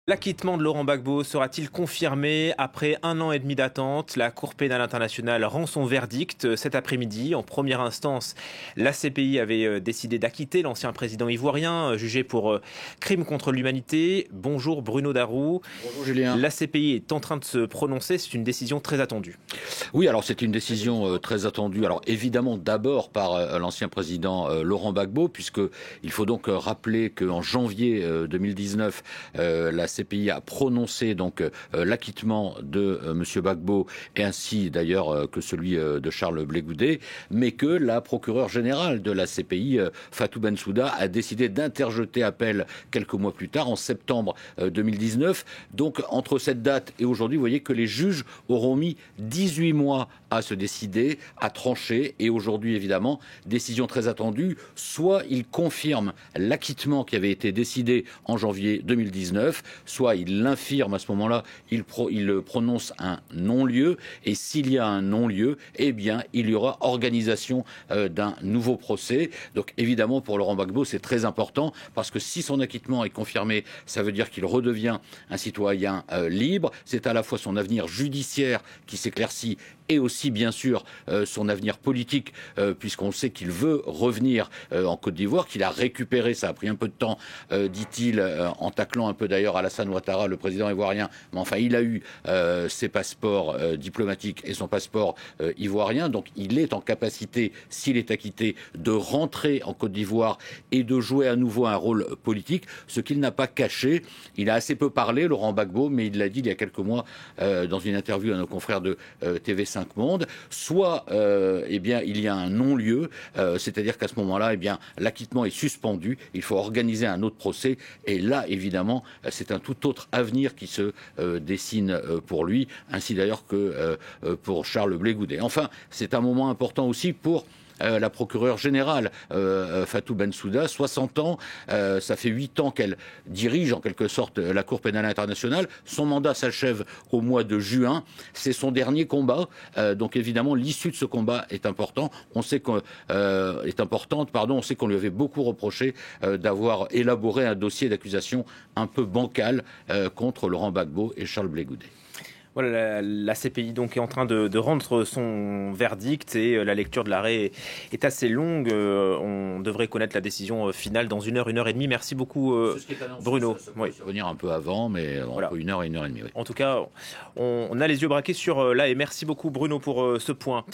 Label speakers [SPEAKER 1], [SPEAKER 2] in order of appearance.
[SPEAKER 1] L'acquittement de Laurent Gbagbo sera-t-il confirmé après 1 an et demi d'attente? La Cour pénale internationale rend son verdict cet après-midi. En première instance, la CPI avait décidé d'acquitter l'ancien président ivoirien, jugé pour crime contre l'humanité. Bonjour Bruno Darroux.
[SPEAKER 2] Bonjour Julien.
[SPEAKER 1] La CPI est en train de se prononcer, c'est une décision très attendue.
[SPEAKER 2] Oui, alors c'est une décision très attendue. Alors évidemment d'abord par l'ancien président Laurent Gbagbo, puisque il faut donc rappeler qu'en janvier 2019, la CPI a prononcé donc l'acquittement de Monsieur Gbagbo et ainsi d'ailleurs que celui de Charles Blé Goudet, mais que la procureure générale de la CPI, Fatou Bensouda, a décidé d'interjeter appel quelques mois plus tard, en septembre 2019. Donc entre cette date et aujourd'hui, vous voyez que les juges auront mis 18 mois à se décider, à trancher, et aujourd'hui évidemment, décision très attendue, soit il confirme l'acquittement qui avait été décidé en janvier 2019, soit il l'infirme à ce moment-là, il prononce un non-lieu, et s'il y a un non-lieu, eh bien il y aura organisation d'un nouveau procès. Donc évidemment pour Laurent Gbagbo c'est très important, parce que si son acquittement est confirmé, ça veut dire qu'il redevient un citoyen libre, c'est à la fois son avenir judiciaire qui s'éclaircit et aussi bien sûr son avenir politique, puisqu'on sait qu'il veut revenir en Côte d'Ivoire, qu'il a récupéré, ça a pris un peu de temps, dit-il, en taclant un peu d'ailleurs Alassane Ouattara, le président ivoirien, mais enfin il a eu ses passeports diplomatiques et son passeport ivoirien, donc il est en capacité, s'il est acquitté, de rentrer en Côte d'Ivoire et de jouer à nouveau un rôle politique, ce qu'il n'a pas caché. Il a assez peu parlé, Laurent Gbagbo, mais il l'a dit il y a quelques mois dans une interview à nos confrères de TV5 Monde, soit eh bien, il y a un non-lieu, c'est-à-dire qu'à ce moment-là, eh bien, l'acquittement est suspendu, il faut organiser un autre procès, et là, évidemment, c'est un tout autre avenir qui se dessine pour lui, ainsi d'ailleurs que pour Charles Blé Goudet. Enfin, c'est un moment important aussi pour la procureure générale, Fatou Bensouda, 60 ans, ça fait 8 ans qu'elle dirige en quelque sorte la Cour pénale internationale. Son mandat s'achève au mois de juin. C'est son dernier combat. Donc évidemment, l'issue de ce combat est important. On sait qu'on On sait qu'on lui avait beaucoup reproché d'avoir élaboré un dossier d'accusation un peu bancal contre Laurent Gbagbo et Charles Blé Goudet.
[SPEAKER 1] Voilà, la CPI donc est en train de rendre son verdict et la lecture de l'arrêt est assez longue. On devrait connaître la décision finale dans 1 heure et demie. Merci beaucoup Bruno.
[SPEAKER 2] Ça peut venir un peu avant, mais
[SPEAKER 1] voilà.
[SPEAKER 2] Entre 1 heure et 1 heure et demie. Oui.
[SPEAKER 1] En tout cas, on a les yeux braqués sur là et merci beaucoup Bruno pour ce point.